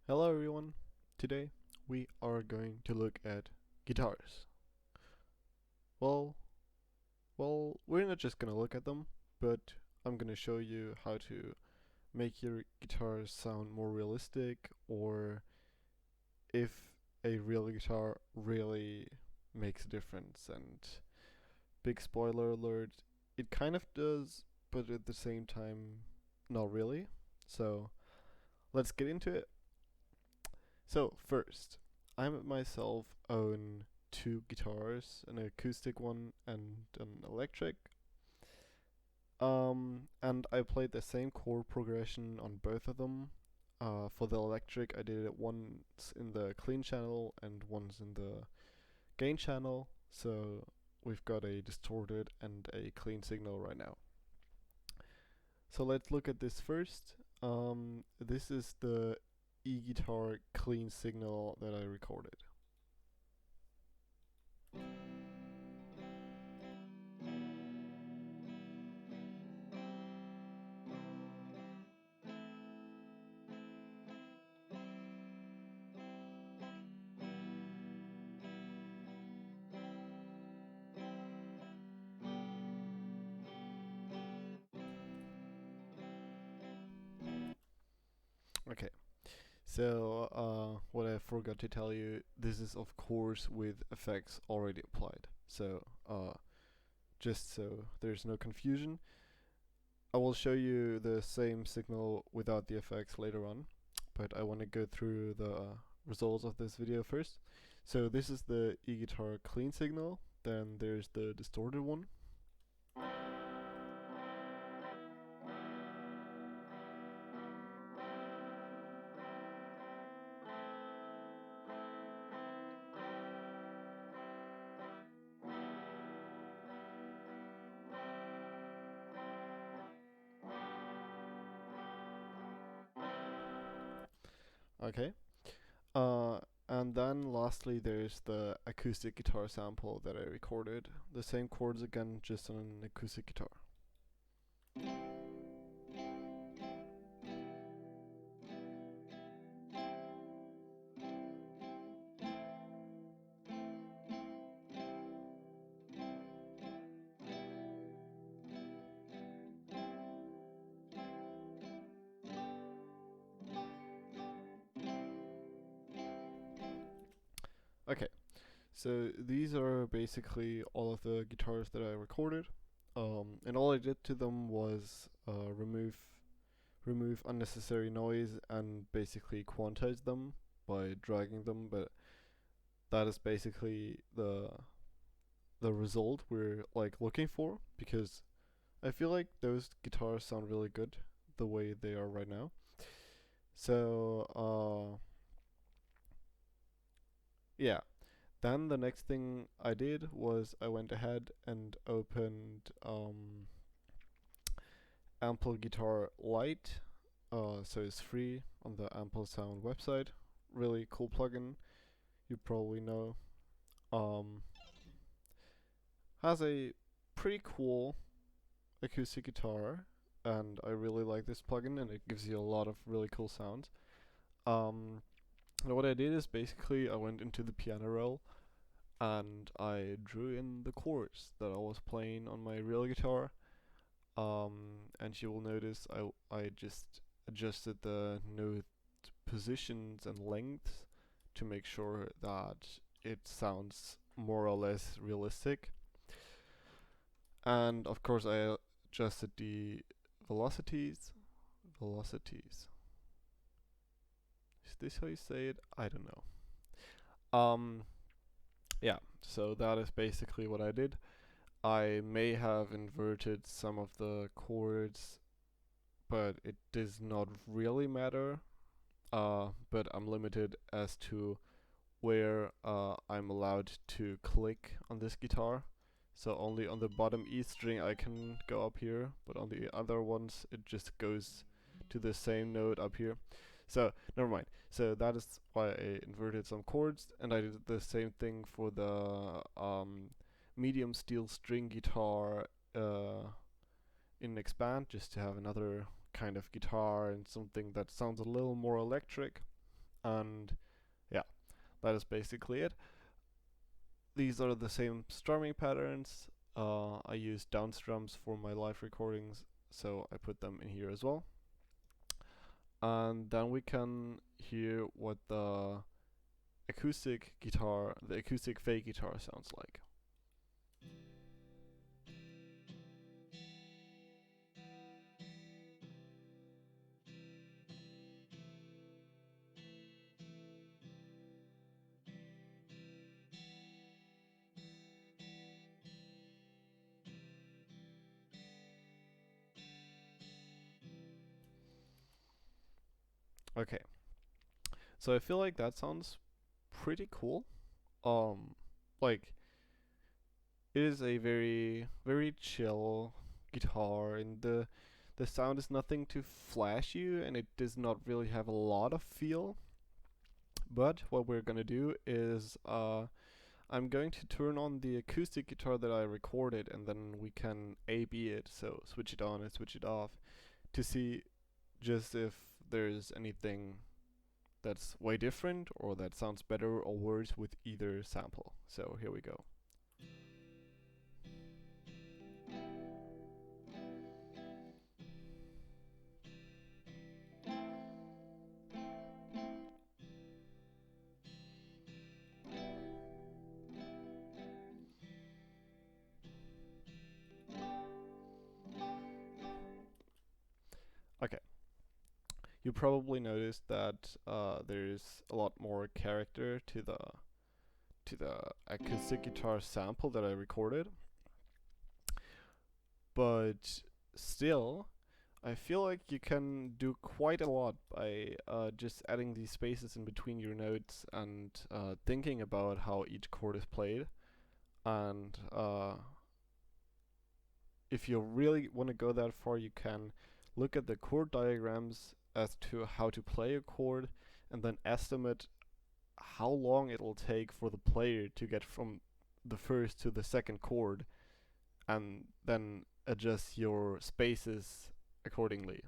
Hello everyone. Today we are going to look at guitars. Well, we're not just gonna look at them, but I'm gonna show you how to make your guitars sound more realistic, or if a real guitar really makes a difference. And big spoiler alert, it kind of does, but at the same time, not really. So let's get into it. So first, I myself own two guitars, an acoustic one and an electric. And I played the same chord progression on both of them. For the electric, I did it once in the clean channel and once in the gain channel. So we've got a distorted and a clean signal right now. So let's look at this first. This is the E-guitar clean signal that I recorded. Okay, so what I forgot to tell you, this is of course with effects already applied. So just so there's no confusion, I will show you the same signal without the effects later on, but I want to go through the results of this video first. So this is the E-guitar clean signal, then there's the distorted one. Okay. And then lastly, there's the acoustic guitar sample that I recorded. The same chords again, just on an acoustic guitar. Okay, so these are basically all of the guitars that I recorded. And all I did to them was remove unnecessary noise and basically quantize them by dragging them. But that is basically the result we're like looking for, because I feel like those guitars sound really good the way they are right now. So yeah. Then the next thing I did was I went ahead and opened Ample Guitar Lite. So it's free on the Ample Sound website. Really cool plugin. You probably know. Um, has a pretty cool acoustic guitar, and I really like this plugin, and it gives you a lot of really cool sounds. And what I did is basically I went into the piano roll and I drew in the chords that I was playing on my real guitar. And you will notice I just adjusted the note positions and lengths to make sure that it sounds more or less realistic. And of course I adjusted the velocities. Velocities. Is this how you say it? I don't know. Yeah, so that is basically what I did. I may have inverted some of the chords, but it does not really matter. But I'm limited as to where I'm allowed to click on this guitar. So only on the bottom E string I can go up here, but on the other ones it just goes to the same note up here. So never mind. So that is why I inverted some chords, and I did the same thing for the medium steel string guitar in Expand, just to have another kind of guitar and something that sounds a little more electric. and yeah, that is basically it. These are the same strumming patterns. I use dance drums for my live recordings, so I put them in here as well. And then we can hear what the acoustic fake guitar sounds like. Okay, so I feel like that sounds pretty cool. Um, like it is a very chill guitar, and the sound is nothing to flash you, and it does not really have a lot of feel. But what we're gonna do is I'm going to turn on the acoustic guitar that I recorded, and then we can A/B it, so switch it on and switch it off, to see just if there's anything that's way different or that sounds better or worse with either sample. So here we go. Okay, you probably noticed that there's a lot more character to the acoustic guitar sample that I recorded, but still, I feel like you can do quite a lot by just adding these spaces in between your notes and thinking about how each chord is played. And if you really want to go that far, you can look at the chord diagrams as to how to play a chord and then estimate how long it'll take for the player to get from the first to the second chord, and then adjust your spaces accordingly.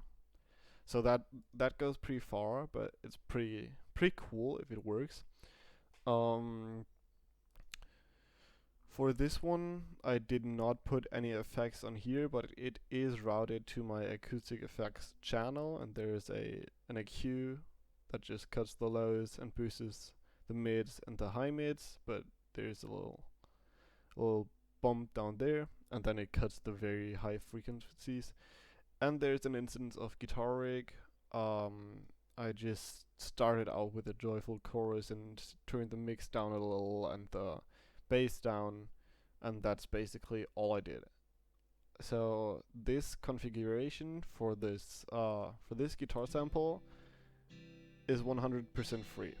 So that goes pretty far, but it's pretty cool if it works. Um, for this one, I did not put any effects on here, but it is routed to my acoustic effects channel, and there's an EQ that just cuts the lows and boosts the mids and the high mids, but there's a little bump down there, and then it cuts the very high frequencies. And there's an instance of guitar rig. I just started out with a joyful chorus and turned the mix down a little and the bass down, and that's basically all I did. So this configuration for this guitar sample is 100% free,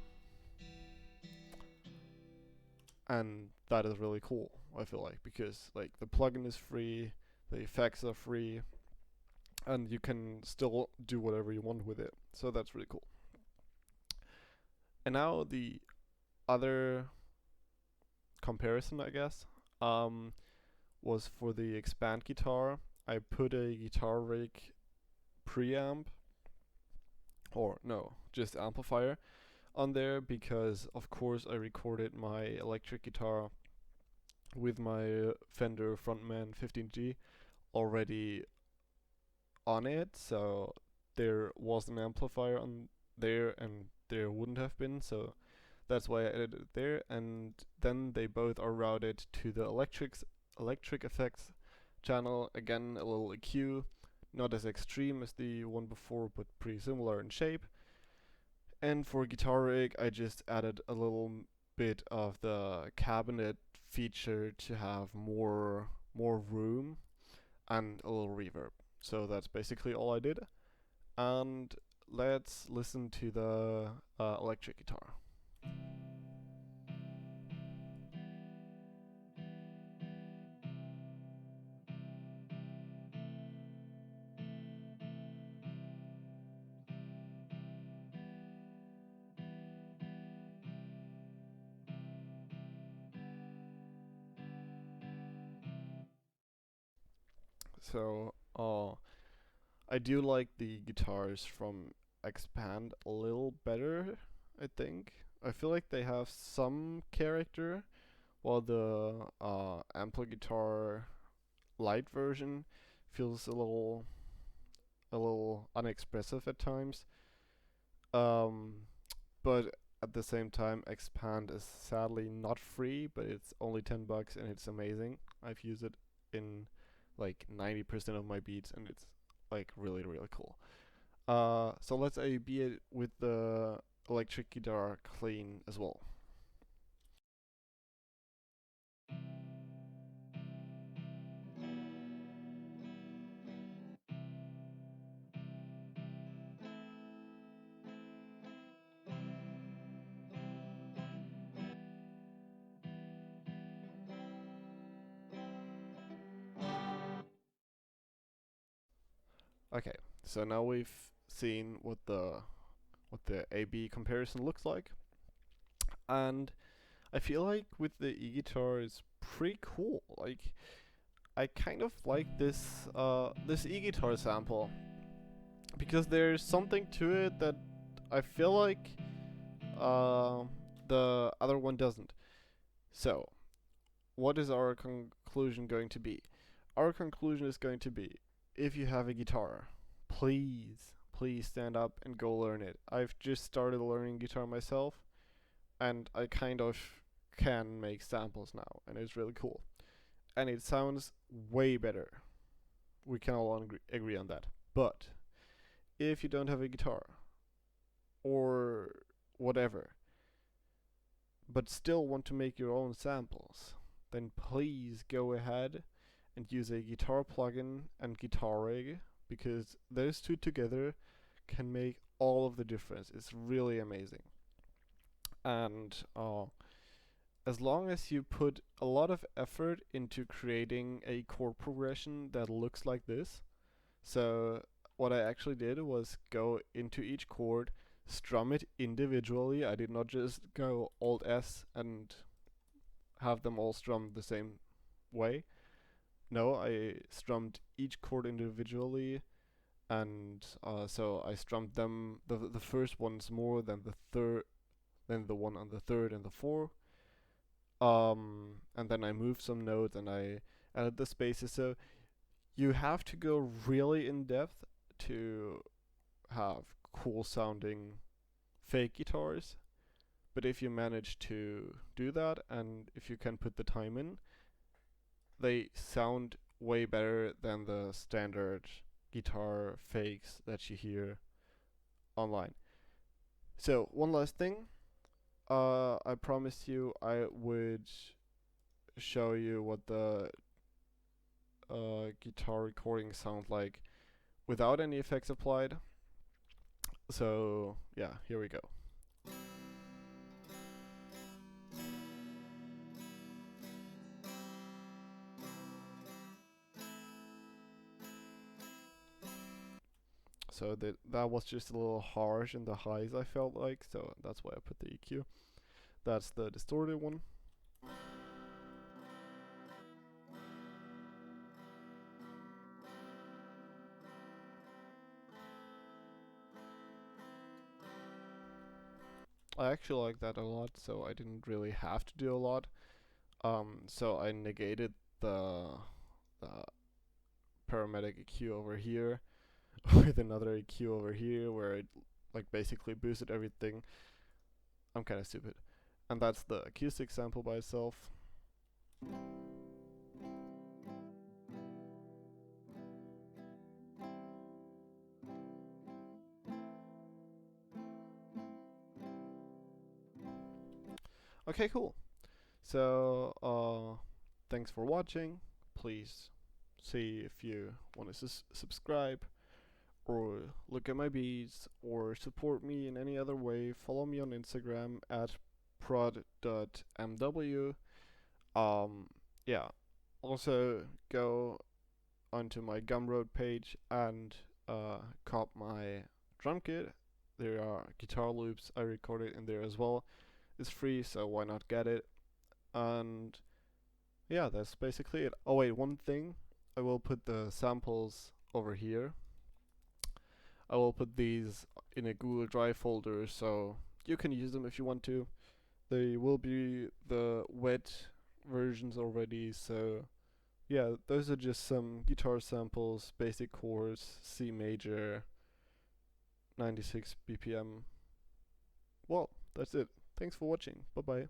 and that is really cool. I feel like, because like the plugin is free, the effects are free, and you can still do whatever you want with it. So that's really cool. And now the other comparison, I guess, was for the expand guitar. I put a guitar rig preamp, or no, just amplifier on there, because of course I recorded my electric guitar with my Fender Frontman 15G already on it, so there was an amplifier on there and there wouldn't have been, so that's why I added it there. And then they both are routed to the electric effects channel. Again, a little EQ, not as extreme as the one before, but pretty similar in shape. And for guitar rig, I just added a little bit of the cabinet feature to have more room and a little reverb. So that's basically all I did. And let's listen to the electric guitar. So, I do like the guitars from Expand a little better, I think. I feel like they have some character, while the Ampli Guitar Lite version feels a little unexpressive at times. Um, but at the same time, Expand is sadly not free, but it's only $10 and it's amazing. I've used it in like 90% of my beats, and it's like really cool. So let's A/B it with the electric guitar clean as well. Okay, so now we've seen what the A/B comparison looks like, and I feel like with the e-guitar is pretty cool. Like I kind of like this e-guitar sample because there's something to it that I feel like uh, the other one doesn't. So, what is our conclusion going to be? Our conclusion is going to be, if you have a guitar, please stand up and go learn it. I've just started learning guitar myself, and I kind of can make samples now, and it's really cool. And it sounds way better. We can all agree on that. But if you don't have a guitar or whatever, but still want to make your own samples, then please go ahead and use a guitar plugin and guitar rig, because those two together can make all of the difference. It's really amazing. And as long as you put a lot of effort into creating a chord progression that looks like this, so what I actually did was go into each chord, strum it individually. I did not just go Alt S and have them all strummed the same way. No, I strummed each chord individually, and so I strummed them the first ones more than the third, than the one on the third and the fourth. And then I moved some notes and I added the spaces. So you have to go really in depth to have cool sounding fake guitars. But if you manage to do that, and if you can put the time in, they sound way better than the standard guitar fakes that you hear online. So one last thing, I promised you I would show you what the guitar recording sounds like without any effects applied. So yeah, here we go. So that was just a little harsh in the highs, I felt like, so that's why I put the EQ. That's the distorted one. I actually like that a lot, so I didn't really have to do a lot. So I negated the paramedic EQ over here with another EQ over here, where it like basically boosted everything. I'm kind of stupid. And that's the acoustic sample by itself. Okay, cool. So, thanks for watching. Please see if you want to subscribe, or look at my beats, or support me in any other way. Follow me on Instagram at prod.mw. Yeah. Also, go onto my Gumroad page and cop my drum kit. There are guitar loops I recorded in there as well. It's free, so why not get it? And yeah, that's basically it. Oh wait, one thing. I will put the samples over here. I will put these in a Google Drive folder, so you can use them if you want to. They will be the wet versions already, so yeah, those are just some guitar samples, basic chords, C major, 96 BPM. Well, that's it. Thanks for watching. Bye bye.